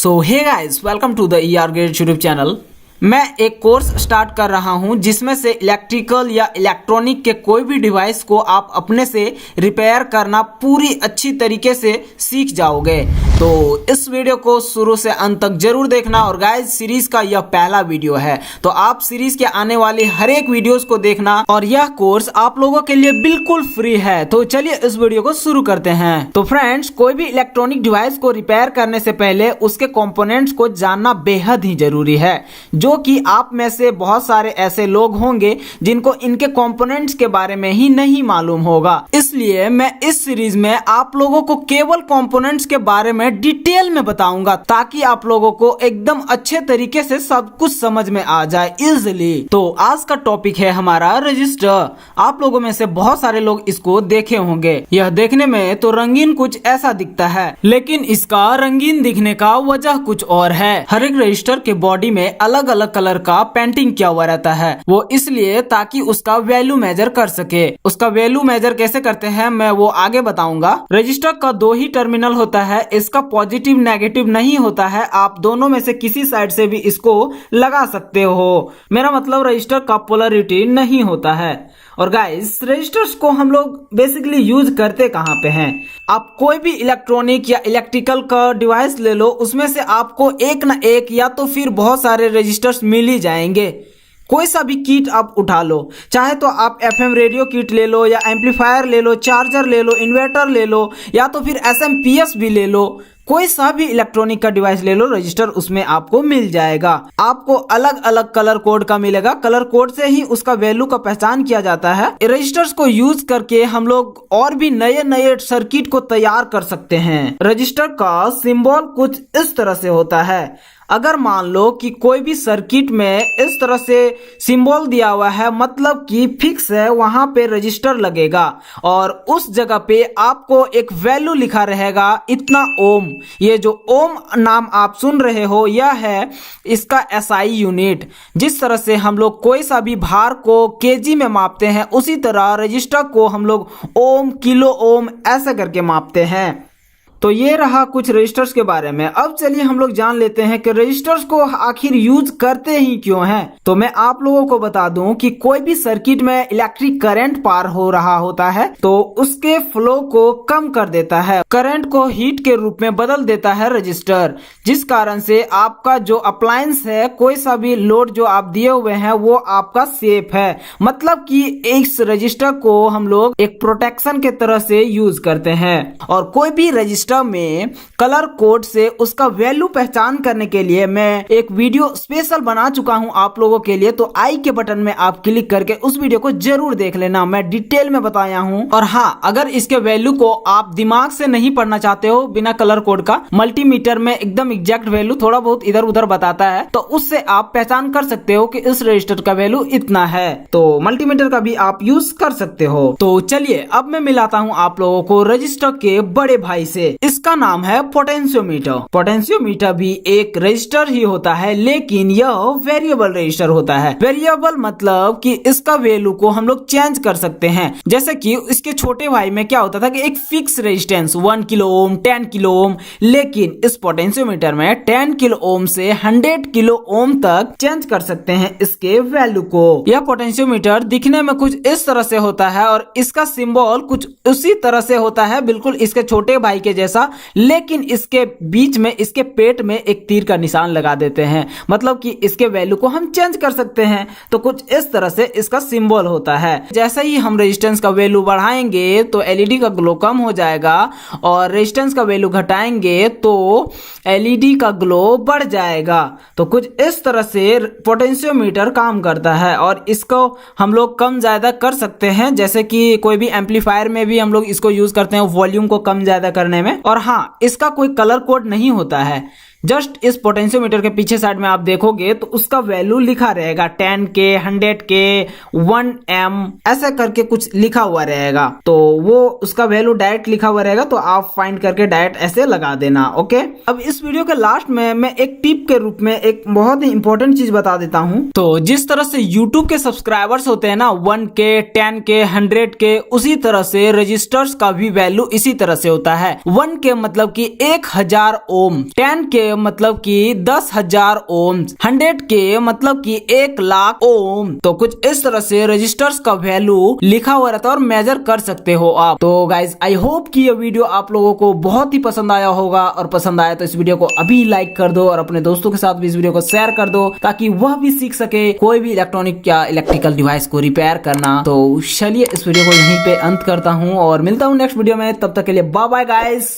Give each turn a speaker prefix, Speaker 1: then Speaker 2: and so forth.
Speaker 1: So hey guys, welcome to the ER Grades YouTube channel. मैं एक course start कर रहा हूं जिसमें से इलेक्ट्रिकल या इलेक्ट्रॉनिक के कोई भी डिवाइस को आप अपने से रिपेयर करना पूरी अच्छी तरीके से सीख जाओगे। तो इस वीडियो को शुरू से अंत तक जरूर देखना। और गाइस, सीरीज का यह पहला वीडियो है, तो आप सीरीज के आने वाली हर एक वीडियोस को देखना। और यह कोर्स आप लोगों के लिए बिल्कुल फ्री है। तो चलिए इस वीडियो को शुरू करते हैं। तो फ्रेंड्स, कोई भी इलेक्ट्रॉनिक डिवाइस को रिपेयर करने से पहले उसके कंपोनेंट्स को जानना बेहद ही जरूरी है, जो कि आप में से बहुत सारे ऐसे लोग होंगे जिनको इनके कंपोनेंट्स के बारे में ही नहीं मालूम होगा। इसलिए मैं इस सीरीज में आप लोगों को केवल कंपोनेंट्स के बारे में डिटेल में बताऊंगा, ताकि आप लोगों को एकदम अच्छे तरीके से सब कुछ समझ में आ जाए इजिली। तो आज का टॉपिक है हमारा रजिस्टर। आप लोगों में से बहुत सारे लोग इसको देखे होंगे। यह देखने में तो रंगीन कुछ ऐसा दिखता है, लेकिन इसका रंगीन दिखने का वजह कुछ और है। हर एक रजिस्टर के बॉडी में अलग अलग कलर का पेंटिंग किया हुआ रहता है। वो इसलिए ताकि उसका वैल्यू मेजर कर सके। उसका वैल्यू मेजर कैसे करते हैं मैं वो आगे बताऊंगा। रजिस्टर का दो ही टर्मिनल होता है, इसका पॉजिटिव नेगेटिव नहीं होता है। आप दोनों में से किसी साइड से भी इसको लगा सकते हो। मेरा मतलब रजिस्टर का पोलरिटी नहीं होता है। और गाइस, रजिस्टर्स को हम लोग बेसिकली यूज करते कहाँ पे हैं? आप कोई भी इलेक्ट्रॉनिक या इलेक्ट्रिकल का डिवाइस ले लो, उसमें से आपको एक ना एक या तो फिर बहुत सारे रजिस्टर्स मिल ही जाएंगे। कोई सा भी किट आप उठा लो, चाहे तो आप FM रेडियो किट ले लो, या एम्पलीफायर ले लो, चार्जर ले लो, इन्वर्टर ले लो, या तो फिर SMPS भी ले लो। कोई सा भी इलेक्ट्रॉनिक का डिवाइस ले लो, रजिस्टर उसमें आपको मिल जाएगा। आपको अलग अलग कलर कोड का मिलेगा। कलर कोड से ही उसका वैल्यू का पहचान किया जाता है। रजिस्टर्स को यूज करके हम लोग और भी नए नए सर्किट को तैयार कर सकते हैं। रजिस्टर का सिंबल कुछ इस तरह से होता है। अगर मान लो कि कोई भी सर्किट में इस तरह से सिंबल दिया हुआ है, मतलब कि फिक्स है, वहां पे रजिस्टर लगेगा और उस जगह पे आपको एक वैल्यू लिखा रहेगा, इतना ओम। ये जो ओम नाम आप सुन रहे हो, यह है इसका SI यूनिट। जिस तरह से हम लोग कोई सा भी भार को केजी में मापते हैं, उसी तरह रजिस्टर को हम लोग ओम, किलो ओम ऐसा करके मापते हैं। तो ये रहा कुछ रजिस्टर्स के बारे में। अब चलिए हम लोग जान लेते हैं कि रजिस्टर्स को आखिर यूज करते ही क्यों हैं। तो मैं आप लोगों को बता दूं कि कोई भी सर्किट में इलेक्ट्रिक करंट पार हो रहा होता है, तो उसके फ्लो को कम कर देता है, करंट को हीट के रूप में बदल देता है रजिस्टर। जिस कारण से आपका जो अप्लायंस है, कोई सा भी लोड जो आप दिए हुए हैं, वो आपका सेफ है। मतलब कि इस रजिस्टर को हम लोग एक प्रोटेक्शन के तरह से यूज करते हैं। और कोई भी रजिस्टर में कलर कोड से उसका वैल्यू पहचान करने के लिए मैं एक वीडियो स्पेशल बना चुका हूं आप लोगों के लिए। तो आई के बटन में आप क्लिक करके उस वीडियो को जरूर देख लेना, मैं डिटेल में बताया हूं। और हाँ, अगर इसके वैल्यू को आप दिमाग से नहीं पढ़ना चाहते हो बिना कलर कोड का, मल्टीमीटर में एकदम एग्जैक्ट वैल्यू थोड़ा बहुत इधर उधर बताता है, तो उससे आप पहचान कर सकते हो कि इस रजिस्टर का वैल्यू इतना है। तो मल्टीमीटर का भी आप यूज कर सकते हो। तो चलिए अब मैं मिलाता हूं आप लोगों को रजिस्टर के बड़े भाई से। इसका नाम है पोटेंशियोमीटर। पोटेंशियोमीटर भी एक रजिस्टर ही होता है, लेकिन यह वेरिएबल रजिस्टर होता है। वेरिएबल मतलब कि इसका वैल्यू को हम लोग चेंज कर सकते हैं। जैसे कि इसके छोटे भाई में क्या होता था कि एक fix resistance 1 kilo ohm, 10 kilo ohm, लेकिन इस पोटेंशियोमीटर में 10 किलो ओम से 100 किलो ओम तक चेंज कर सकते हैं इसके वैल्यू को। यह पोटेंशियोमीटर दिखने में कुछ इस तरह से होता है और इसका सिंबल कुछ उसी तरह से होता है, बिल्कुल इसके छोटे भाई के जैसा, लेकिन इसके बीच में, इसके पेट में एक तीर का निशान लगा देते हैं। मतलब कि इसके वैल्यू को हम चेंज कर सकते हैं। तो कुछ इस तरह से इसका सिंबल होता है। जैसे ही हम रेजिस्टेंस का वैल्यू बढ़ाएंगे तो LED का ग्लो कम हो जाएगा, और रेजिस्टेंस का वैल्यू घटाएंगे तो LED का ग्लो बढ़ जाएगा। तो कुछ इस तरह से पोटेंशियोमीटर काम करता है, और इसको हम लोग कम ज्यादा कर सकते हैं। जैसे कि कोई भी एम्पलीफायर में भी हम लोग इसको यूज करते हैं वॉल्यूम को कम ज्यादा करने में। और हाँ, इसका कोई कलर कोड नहीं होता है। जस्ट इस पोटेंशियोमीटर के पीछे साइड में आप देखोगे तो उसका वैल्यू लिखा रहेगा 10K, 100K, 1M ऐसा करके कुछ लिखा हुआ रहेगा। तो वो उसका वैल्यू डायरेक्ट लिखा हुआ रहेगा, तो आप फाइंड करके डायरेक्ट ऐसे लगा देना। ओके, अब इस वीडियो के लास्ट में मैं एक टिप के रूप में एक बहुत ही इंपॉर्टेंट चीज बता देता हूँ। तो जिस तरह से यूट्यूब के सब्सक्राइबर्स होते हैं ना, 1K, 10K, 100K, उसी तरह से रजिस्टर्स का भी वैल्यू इसी तरह से होता है। 1K मतलब कि 1000 ओम, 10K मतलब कि 10,000 ओम, 100 के मतलब कि 1,00,000 ओम। तो कुछ इस तरह से रजिस्टर्स का वैल्यू लिखा हुआ रहता है और मेजर कर सकते हो आप। तो गाइज आई होप कि ये वीडियो आप लोगों को बहुत ही पसंद आया होगा, और पसंद आया तो इस वीडियो को अभी लाइक कर दो और अपने दोस्तों के साथ भी इस वीडियो को शेयर कर दो, ताकि वह भी सीख सके कोई भी इलेक्ट्रॉनिक या इलेक्ट्रिकल डिवाइस को रिपेयर करना। तो चलिए इस वीडियो को यहीं पे अंत करता हूँ और मिलता हूँ नेक्स्ट वीडियो में। तब तक के लिए बाय बाय गाइस।